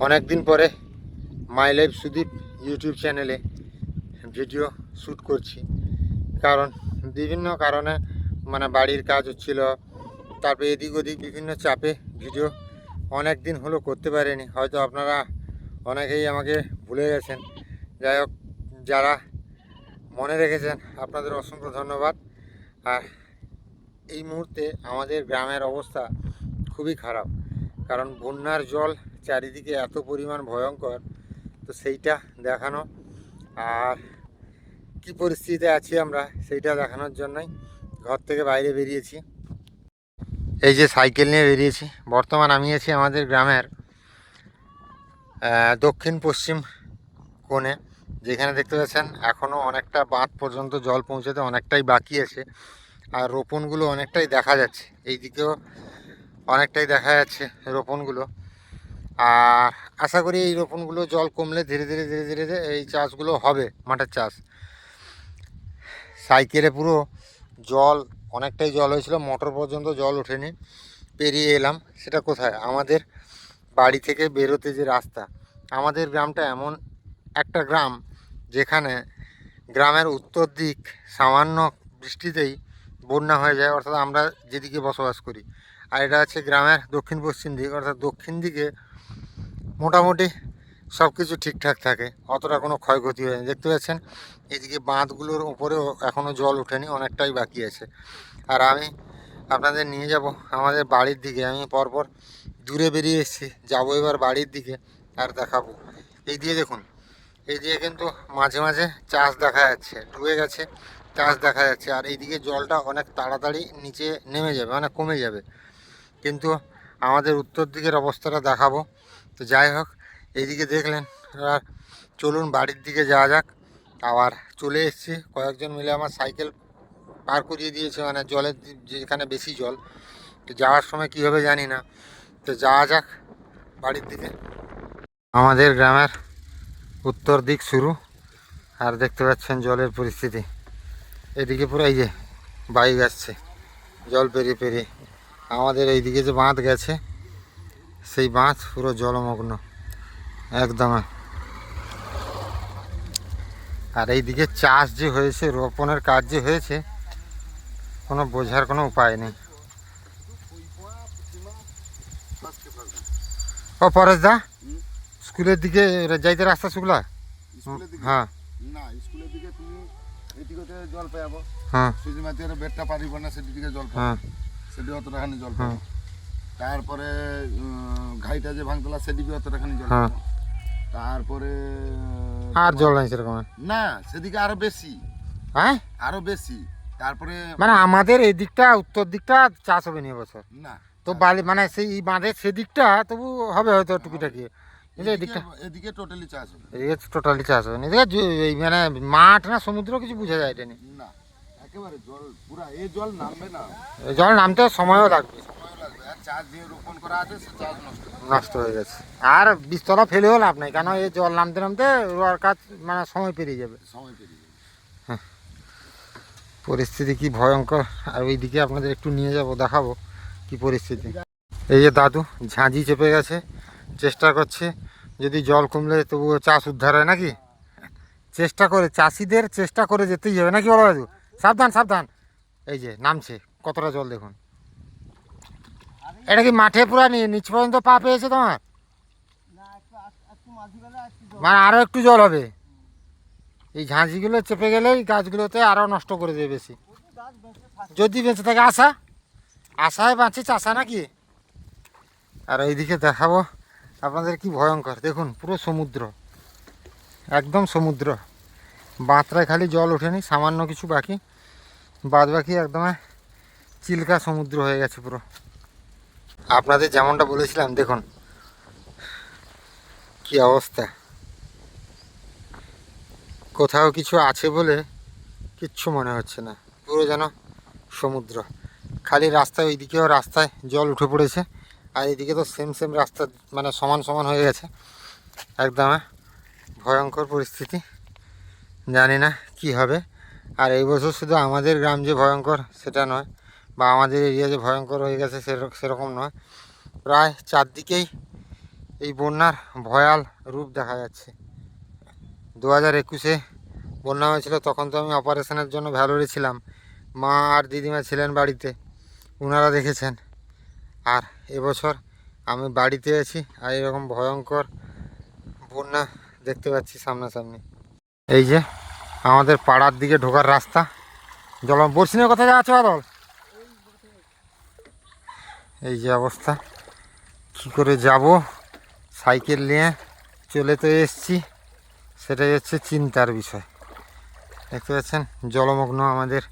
অনেক দিন পরে মাই লাইফ সুদীপ ইউটিউব চ্যানেলে ভিডিও শ্যুট করছি। কারণ বিভিন্ন কারণে বাড়ির কাজ হচ্ছিল, তারপরে এদিক ওদিক বিভিন্ন চাপে ভিডিও অনেক দিন হলো করতে পারিনি। হয়তো আপনারা অনেকেই আমাকে ভুলে গেছেন। যাই হোক, যারা মনে রেখেছেন আপনাদের অসংখ্য ধন্যবাদ। আর এই মুহূর্তে আমাদের গ্রামের অবস্থা খুবই খারাপ, কারণ বন্যার জল চারিদিকে এত পরিমাণ ভয়ঙ্কর, তো সেইটা দেখানো আর কি পরিস্থিতিতে আছি আমরা সেইটা দেখানোর জন্যই ঘর থেকে বাইরে বেরিয়েছি। এই যে সাইকেল নিয়ে বেরিয়েছি। বর্তমান আমি আছি আমাদের গ্রামের দক্ষিণ পশ্চিম কোণে, যেখানে দেখতে পাচ্ছেন এখনও অনেকটা বাঁধ পর্যন্ত জল পৌঁছাতে অনেকটাই বাকি আছে। আর রোপণগুলো অনেকটাই দেখা যাচ্ছে, এই দিকেও অনেকটাই দেখা যাচ্ছে রোপণগুলো। আর আশা করি এই রোপণগুলো জল কমলে ধীরে ধীরে ধীরে ধীরে এই চাষগুলো হবে, মাঠের চাষ। সাইকেলে পুরো জল, অনেকটাই জল হয়েছিল, মোটর পর্যন্ত জল ওঠেনি। পেরিয়ে এলাম, সেটা কোথায়? আমাদের বাড়ি থেকে বেরোতে যে রাস্তা। আমাদের গ্রামটা এমন একটা গ্রাম যেখানে গ্রামের উত্তর দিক সামান্য বৃষ্টিতেই বন্যা হয়ে যায়, অর্থাৎ আমরা যেদিকে বসবাস করি। আর এটা হচ্ছে গ্রামের দক্ষিণ পশ্চিম দিক, অর্থাৎ দক্ষিণ দিকে মোটামুটি সব কিছু ঠিকঠাক থাকে, অতটা কোনো ক্ষয়ক্ষতি হয়নি। দেখতে পাচ্ছেন এদিকে বাঁধগুলোর উপরেও এখনও জল ওঠেনি, অনেকটাই বাকি আছে। আর আমি আপনাদের নিয়ে যাব আমাদের বাড়ির দিকে। আমি পরপর দূরে বেরিয়ে এসেছি, যাবো এবার বাড়ির দিকে আর দেখাবো। এই দিয়ে দেখুন, এই দিয়ে কিন্তু মাঝে মাঝে চাষ দেখা যাচ্ছে, ডুবে গেছে চাষ দেখা যাচ্ছে। আর এইদিকে জলটা অনেক তাড়াতাড়ি নিচে নেমে যাবে, কমে যাবে। কিন্তু আমাদের উত্তর দিকের অবস্থাটা দেখাবো। তো যাই হোক, এইদিকে দেখলেন। আর চলুন বাড়ির দিকে যাওয়া যাক। আবার চলে এসেছি, কয়েকজন মিলে আমার সাইকেল পার করিয়ে দিয়েছে, জলের যেখানে বেশি জল। তো যাওয়ার সময় কী হবে জানি না, তো যাওয়া যাক বাড়ির দিকে। আমাদের গ্রামের উত্তর দিক শুরু, আর দেখতে পাচ্ছেন জলের পরিস্থিতি। এদিকে পুরো এই যে বাইক আসছে জল পেরিয়ে পেরিয়ে। আমাদের এইদিকে যে বাঁধ গেছে, সেই বাঁধ পুরো জলমগ্ন একদম। আর এইদিকে চাষ যে হয়েছে, রোপণের কাজ যে হয়েছে, কোনো বোঝার কোনো উপায় নেই। ও পরেশ দা, স্কুলের দিকে যাইতে রাস্তা শুকলা? হ্যাঁ না, স্কুলের দিকে তুমি এদিকে জল পাবো। হ্যাঁ, সুজিমাতির বেডটা পারিব না, সেদিকে জল পাবো। হ্যাঁ সেটি অতটাখানি জল পাবো। তারপরে ঘাইটা যে ভাঙতলা, সেদিকে অতটাখানি জল পাবো। তারপরে আর জল নাই সেরকম না, সেদিকে আরো বেশি। হ্যাঁ, আরো বেশি। তারপরে আমাদের এই দিকটা, উত্তর দিকটা চাষ হবে না এবছর। না তো বালি সেই বাঁধের সেদিকটা তবু হবে হয়তো টুকিটাকি, কিন্তু এদিকটা, এদিকে টোটালি চাষ হবে। এদিকে টোটালি চাষ হবে না। এদিকে এই মাঠ না সমুদ্র কিছু বোঝা যায় এটা না, একেবারে জল পুরা, এই জল নামবে না। জল নামতে সময়ও লাগবে। সময়ও লাগবে। আর চাষ যে রোপণ করা আছে, সে চাষ নষ্ট হয়ে গেছে। আর বীজতলা ফেলেও লাভ নাই, কেন এই জল নামতে নামতে রোয়ার কাজ সময় পেরিয়ে যাবে। সময় পেরিয়ে যাবে। হ্যাঁ, পরিস্থিতি কি ভয়ঙ্কর। আর ওইদিকে আপনাদের একটু নিয়ে যাব, দেখাবো কি পরিস্থিতি। এই যে দাদু ঝাঁঝি চেপে গেছে, চেষ্টা করছে যদি জল কমলে তবুও চাষ উদ্ধার হয় নাকি। চেষ্টা করে, চাষিদের চেষ্টা করে যেতেই হবে নাকি, বলো দাদু? সাবধান সাবধান। এই যে নামছে, কতটা জল দেখুন। এটা কি মাঠে পুরা নিচ পর্যন্ত পা পেয়েছে তোমার? আরও একটু জল হবে। এই ঝাঁঝিগুলো চেপে গেলেই গাছগুলোতে আরও নষ্ট করে দেবে বেশি। যদি বেঁচে থাকে আশায় বাঁচে চাষা নাকি। আর এইদিকে দেখাবো আপনাদের কি ভয়ঙ্কর, দেখুন পুরো সমুদ্র, একদম সমুদ্র। বাঁধটায় খালি জল ওঠেনি, সামান্য কিছু বাকি, বাদ বাকি একদম চিল্কা সমুদ্র হয়ে গেছে পুরো। আপনাদের যেমনটা বলেছিলাম, দেখুন কি অবস্থা। কোথাও কিছু আছে বলে কিচ্ছু মনে হচ্ছে না, পুরো যেন সমুদ্র। খালি রাস্তায়, ওইদিকেও রাস্তায় জল উঠে পড়েছে, আর এইদিকে তো সেম সেম রাস্তা, সমান সমান হয়ে গেছে একদম। ভয়ঙ্কর পরিস্থিতি, জানি না কি হবে। আর এই বছর শুধু আমাদের গ্রাম যে ভয়ঙ্কর সেটা নয়, বা আমাদের এরিয়া যে ভয়ঙ্কর হয়ে গেছে সেরকম নয়, প্রায় চারদিকেই এই বন্যার ভয়াল রূপ দেখা যাচ্ছে। 2021-এ বন্যা হয়েছিল, তখন তো আমি অপারেশনের জন্য ভ্যালোরে ছিলাম, মা আর দিদিমা ছিলেন বাড়িতে, ওনারা দেখেছেন। আর এবছর আমি বাড়িতে আছি আর এরকম ভয়ঙ্কর বন্যা দেখতে পাচ্ছি সামনাসামনি। এই যে আমাদের পাড়ার দিকে ঢোকার রাস্তা, বর্ষিনের কোথায় যাওয়া আছে বাদল? এই যে অবস্থা, কি করে যাব? সাইকেল নিয়ে চলে তো এসছি, সেটাই হচ্ছে চিন্তার বিষয়। দেখতে পাচ্ছেন জলমগ্ন আমাদের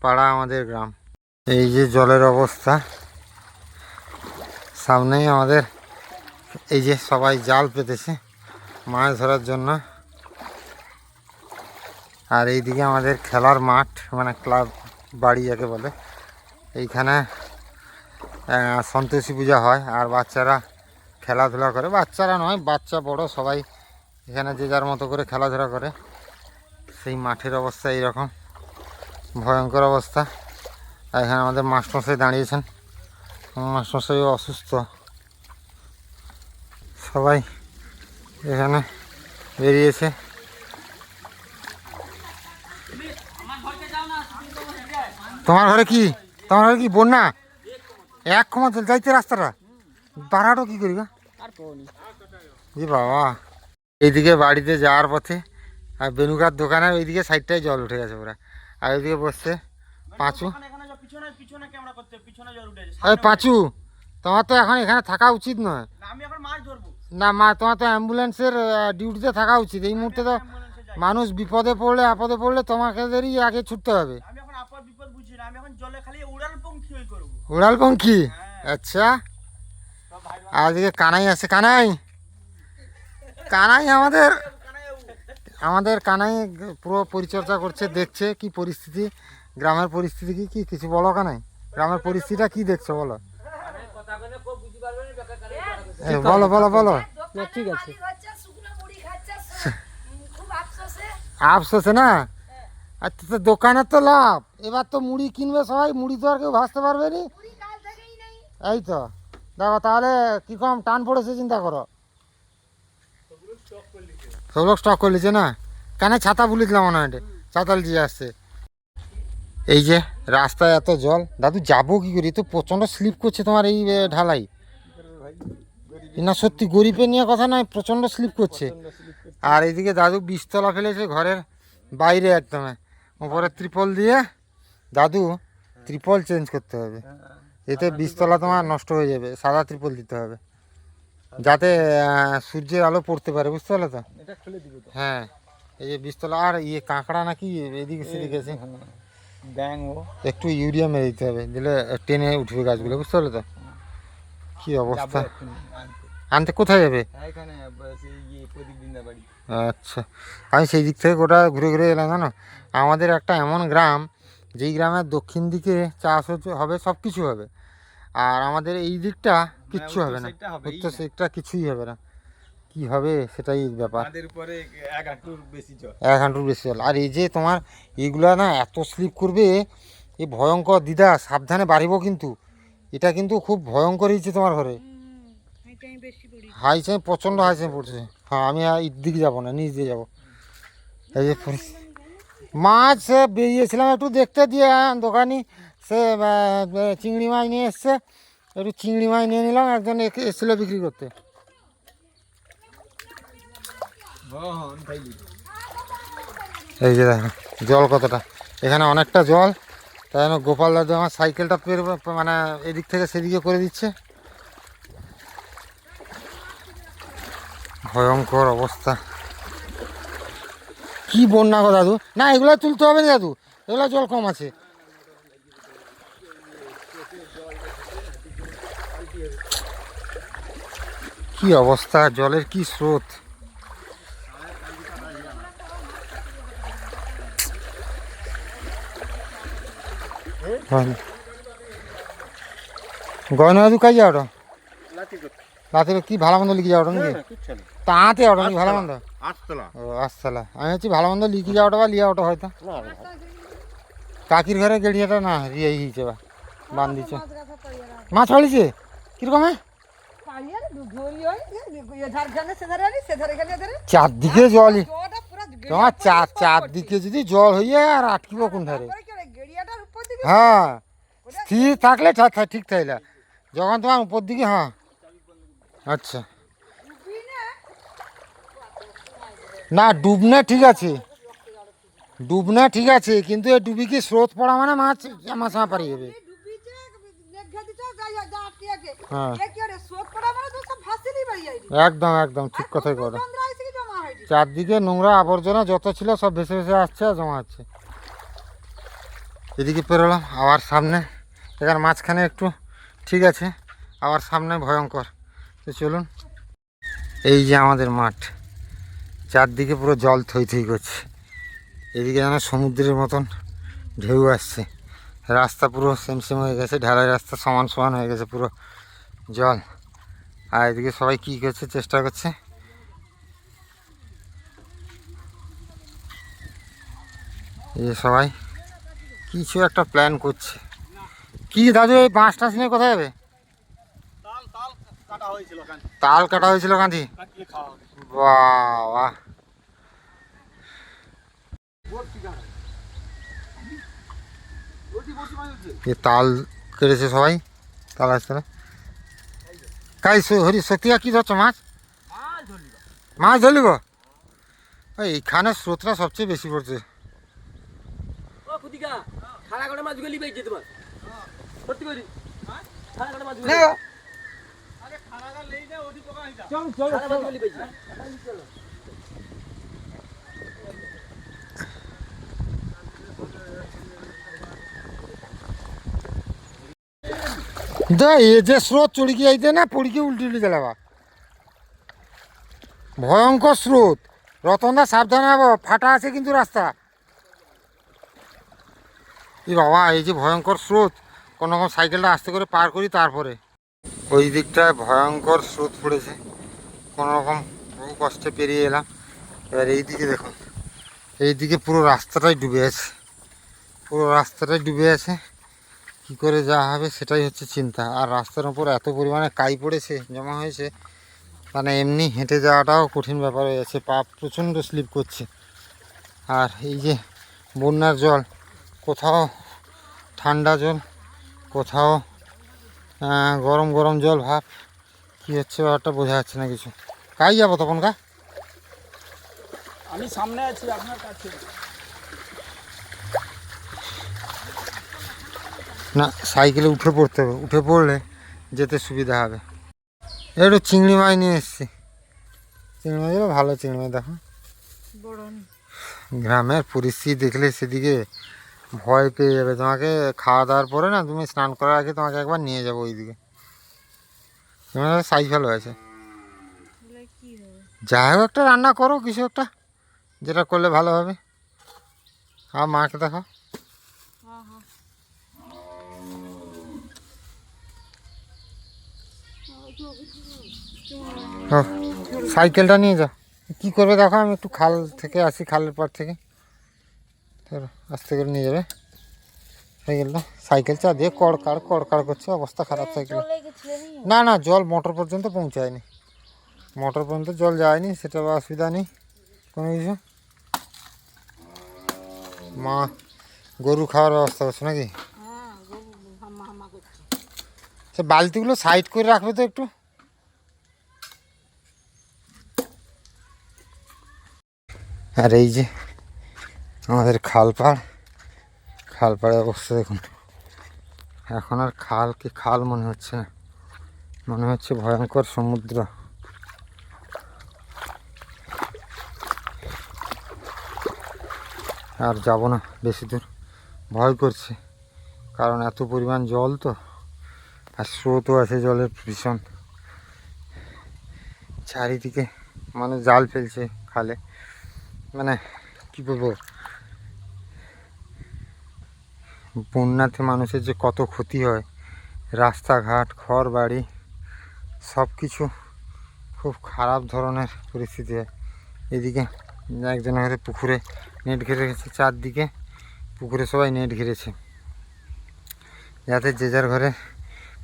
পাড়া, আমাদের গ্রাম। এই যে জলের অবস্থা, সামনেই আমাদের এই যে সবাই জাল পেতেছে মাছ ধরার জন্য। আর এইদিকে আমাদের খেলার মাঠ, মানে ক্লাব বাড়ি যাকে বলে, এইখানে সন্তোষী পূজা হয় আর বাচ্চারা খেলাধুলা করে। বাচ্চারা নয়, বাচ্চা বড় সবাই এখানে যে যার মতো করে খেলাধুলা করে। সেই মাঠের অবস্থা এইরকম ভয়ঙ্কর অবস্থা। আর এখানে আমাদের মাস্টারমশাই দাঁড়িয়েছেন, মাস্টারমশাই অসুস্থ। সবাই এখানে বেরিয়েছে। তোমার ঘরে কি বন্যা? এক ক্ষমা যাইতে রাস্তাটা বাড়াটো কি করি গা জি বাবা। এইদিকে বাড়িতে যাওয়ার পথে আর বেনুকার দোকানের ওইদিকে সাইডটায় জল উঠে গেছে পুরা। আর ওইদিকে বসছে পাঁচু। এই পাঁচু, তোমার তো এখন এখানে থাকা উচিত নয়। না মা, তোমার তো অ্যাম্বুলেন্সের ডিউটিতে থাকা উচিত। এই মুহূর্তে তো মানুষ বিপদে পড়লে আপদে পড়লে তোমাকেদেরই আগে ছুটতে হবে। উড়াল পঙ্খী, আচ্ছা। আর এদিকে কানাই আছে, কানাই আমাদের কানাই পুরো পরিচর্যা করছে, দেখছে কি পরিস্থিতি, গ্রামের পরিস্থিতি কি কিছু বলো কানাই, গ্রামের পরিস্থিতিটা কি দেখছো বলো? বলো বলো বলো। ঠিক আছে, আফসোসে না? আচ্ছা, তো দোকানের তো লাভ, এবার তো মুড়ি কিনবে সবাই, মুড়ি তো আর কেউ ভাজতে পারবে নি। এই তো দেখো তাহলে কি কম টান পড়েছে, চিন্তা করো। সব লোক স্টক করে লিছে না? কেন ছাতা ভুলে দিলাম মনে হয়, ছাতা লিয়ে আসছে। এই যে রাস্তায় এত জল, দাদু যাবো কি করি? তো প্রচণ্ড স্লিপ করছে তোমার এই ঢালাই। না সত্যি গরিবের নিয়ে কথা নয়, প্রচণ্ড স্লিপ করছে। আর এইদিকে দাদু বীজতলা ফেলেছে ঘরের বাইরে একদম, উপরে ত্রিপল দিয়ে। দাদু ত্রিপল চেঞ্জ করতে হবে, এতে বীজতলা তোমার নষ্ট হয়ে যাবে। সাদা ত্রিপল দিতে হবে যাতে সূর্যের আলো পড়তে পারে, বুঝতে পারলে তো? হ্যাঁ, এই যে বীজতলা। আর ইয়ে কাঁকড়া নাকি এদিকে সেদিকে আছে, একটু ইউরিয়া মেরে দিতে হবে, দিলে টেনে উঠবে গাছগুলো, বুঝতে পারলে তো? কি অবস্থা, আনতে কোথায় যাবে? আচ্ছা, আমি সেই দিক থেকে গোটা ঘুরে ঘুরে এলাম। জানো আমাদের একটা এমন গ্রাম, যেই গ্রামের দক্ষিণ দিকে চাষ হবে, সব কিছু হবে, আর আমাদের এই দিকটা কিচ্ছু হবে না, উত্তর দিকটা কিছুই হবে না। কি হবে সেটাই ব্যাপার, এক হাঁটুর বেশি জল। আর এই যে তোমার এইগুলা না এত স্লিপ করবে, এই ভয়ঙ্কর। দিদা সাবধানে বাড়িব কিন্তু, এটা কিন্তু খুব ভয়ঙ্কর হয়েছে তোমার ঘরে। হাই চাই, প্রচণ্ড হাই চাই পড়ছে। হ্যাঁ, আমি দিকে যাবো না, নিচ দিয়ে যাবো। এই যে মাছ সে বেরিয়েছিলাম একটু দেখতে, দিয়ে দোকানি সে চিংড়ি মাছ নিয়ে এসছে, একটু চিংড়ি মাছ নিয়ে নিলাম। একজন এসেছিলো বিক্রি করতে। এই যে দেখো জল কতটা, এখানে অনেকটা জল। তাই জন্য গোপাল দাদু আমার সাইকেলটা মানে এদিক থেকে সেদিকে করে দিচ্ছে। ভয়ঙ্কর অবস্থা, কি বন্যা গো দাদু। না এগুলো তুলতে হবে না দাদু, এগুলো জল কম আছে। কি অবস্থা, জলের কি স্রোত। গয়না দাদু কাই যাও রাতে কি ভালো মন্দ লিখে যাওয়া নাকি? তাঁতে ওটা নাকি ভালো মন্দ? ও আসতলা, আমি হচ্ছি ভালো মন্দ লিখে যাওয়াটা বা লিয়া ওটা হয়তো কাকির ঘরে গেড়িয়াটা না রিয়ে গিয়েছে বা বান দিচ্ছে। মাছ পড়িছে কিরকম? চারদিকে জলই, তোমার চারদিকে যদি জল হয়ে আর আটকিব কোন ধারে? হ্যাঁ, স্থির থাকলে ঠিক থাকলে, যখন তোমার উপর দিকে, হ্যাঁ আচ্ছা না ডুবনা ঠিক আছে, ডুবনা ঠিক আছে, কিন্তু এই ডুবিকে স্রোত পড়া মানে মাছ মাছ পারি যাবে। হ্যাঁ একদম একদম ঠিক কথাই করো। চারদিকে নোংরা আবর্জনা যত ছিল সব ভেসে ভেসে আসছে আর জমা হচ্ছে। এদিকে পেরোলাম আবার সামনে, এখানে মাঝখানে একটু ঠিক আছে, আবার সামনে ভয়ঙ্কর। তো চলুন, এই যে আমাদের মাঠ, চারদিকে পুরো জল থই থই করছে। এদিকে যেন সমুদ্রের মতন ঢেউ আসছে, রাস্তা পুরো সেম হয়ে গেছে, ঢালাই রাস্তা সমান সমান হয়ে গেছে পুরো জল। আর এদিকে সবাই কী করছে, চেষ্টা করছে। এই সবাই কিছু একটা প্ল্যান করছে। কি দাদু এই বাঁশ টাঁশ নিয়ে কোথায় যাবে? তাল কাটা হয়েছিল কাঁদি, বাহ, এ তাল কেটেছে সবাই, তাল আসছে না কাই হরি সত্যিয়া কি ধরছো মাছ? মাছ ধরলিব? এইখানে স্রোতটা সবচেয়ে বেশি পড়ছে। এ যে স্রোত চড়ি গিয়ে আইতে না পড়ি গিয়ে উল্টি গেলাবা, ভয়ঙ্কর স্রোত। রতনদা সাবধানে হবো, ফাটা আছে কিন্তু রাস্তা। এ বাবা, এই যে ভয়ঙ্কর স্রোত, কোনো রকম সাইকেলটা আস্তে করে পার করি, তারপরে ওই দিকটায় ভয়ঙ্কর স্রোত পড়েছে, কোনো রকম বহু কষ্টে পেরিয়ে এলাম। এবার এই দিকে দেখুন, এই দিকে পুরো রাস্তাটাই ডুবে আছে, পুরো রাস্তাটাই ডুবে আছে। কী করে যাওয়া হবে সেটাই হচ্ছে চিন্তা। আর রাস্তার উপর এত পরিমাণে কাই পড়েছে, জমা হয়েছে, মানে এমনি হেঁটে যাওয়াটাও কঠিন ব্যাপার হয়ে যাচ্ছে, পা প্রচণ্ড স্লিপ করছে। আর এই যে বন্যার জল, কোথাও ঠান্ডা জল, কোথাও গরম গরম জল ভাব, কী হচ্ছে ব্যাপারটা বোঝা যাচ্ছে না কিছু। কাই যাবো তখন কা? আমি সামনে আছি আপনার কাছে। না, সাইকেলে উঠে পড়তে হবে, উঠে পড়লে যেতে সুবিধা হবে। একটু চিংড়ি মাছ নিয়ে এসছি, চিংড়ি মাছগুলো ভালো চিংড়ি মাছ। দেখো গ্রামের পরিস্থিতি দেখলে সেদিকে ভয় পেয়ে যাবে তোমাকে। খাওয়া দাওয়ার পরে না, তুমি স্নান করার আগে তোমাকে একবার নিয়ে যাবো ওইদিকে। সাইজ ভালো আছে, যাই হোক একটা রান্না করো, কিছু একটা যেটা করলে ভালো হবে। আর মাকে দেখো, সাইকেলটা নিয়ে যাও। কী করবে দেখো, আমি একটু খাল থেকে আসি, খালের পর থেকে আস্তে করে নিয়ে যাবে সাইকেলটা। সাইকেল চা দিয়ে কড়কাড় করছে, অবস্থা খারাপ সাইকেল। না না, জল মোটর পর্যন্ত পৌঁছায়নি, মোটর পর্যন্ত জল যায়নি, সেটা অসুবিধা নেই কোনো কিছু। মা গরু খাওয়ার ব্যবস্থা করছে নাকি? সে বালতিগুলো সাইড করে রাখবে তো একটু। আর এই যে আমাদের খালপাড়ের অবস্থা দেখুন। এখন আর খালকে খাল মনে হচ্ছে না, মনে হচ্ছে ভয়ঙ্কর সমুদ্র। আর যাব না বেশি দূর, ভয় করছে, কারণ এত পরিমাণ জল তো, আর স্রোতও আছে জলের ভীষণ। চারিদিকে মানুষ জাল ফেলছে খালে, মানে কী বলবো, বন্যাতে মানুষের যে কত ক্ষতি হয়, রাস্তাঘাট, ঘর বাড়ি সব কিছু খুব খারাপ ধরনের পরিস্থিতি হয়। এদিকে একজন ঘরে পুকুরে নেট ঘিরে রেখেছে, চারদিকে পুকুরে সবাই নেট ঘিরেছে, যাতে যে যার ঘরে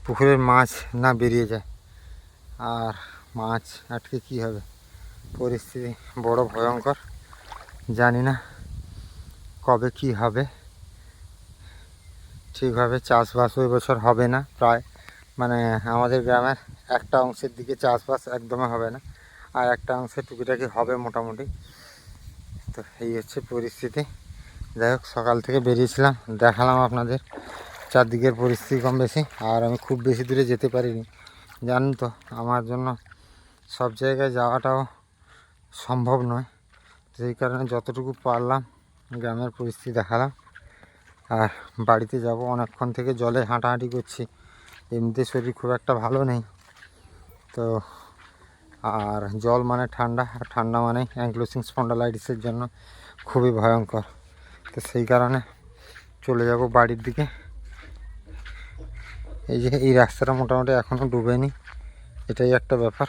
পুকুরের মাছ না বেরিয়ে যায়। আর মাছ আটকে কি হবে, পরিস্থিতি বড় ভয়ঙ্কর। জানি না কবে কি হবে। ঠিকভাবে চাষবাস ওই বছর হবে না প্রায়, মানে আমাদের গ্রামের একটা অংশের দিকে চাষবাস একদমই হবে না, আর একটা অংশে টুকিটাকি হবে মোটামুটি। তো এই হচ্ছে পরিস্থিতি। যাই হোক, সকাল থেকে বেরিয়েছিলাম, দেখালাম আপনাদের চারদিকের পরিস্থিতি কম বেশি। আর আমি খুব বেশি দূরে যেতে পারিনি, জানেন তো আমার জন্য সব জায়গায় যাওয়াটাও সম্ভব নয়। সেই কারণে যতটুকু পারলাম গ্রামের পরিস্থিতি দেখালাম। আর বাড়িতে যাব, অনেকক্ষণ থেকে জলে হাঁটাহাঁটি করছি, এমনিতে শরীর খুব একটা ভালো নেই তো। আর জল মানে ঠান্ডা, আর ঠান্ডা মানে অ্যাঙ্কলোসিং স্পন্ডালাইটিসের জন্য খুবই ভয়ঙ্কর। তো সেই কারণে চলে যাব বাড়ির দিকে। এই যে এই রাস্তাটা মোটামুটি এখনও ডুবেনি, এটাই একটা ব্যাপার।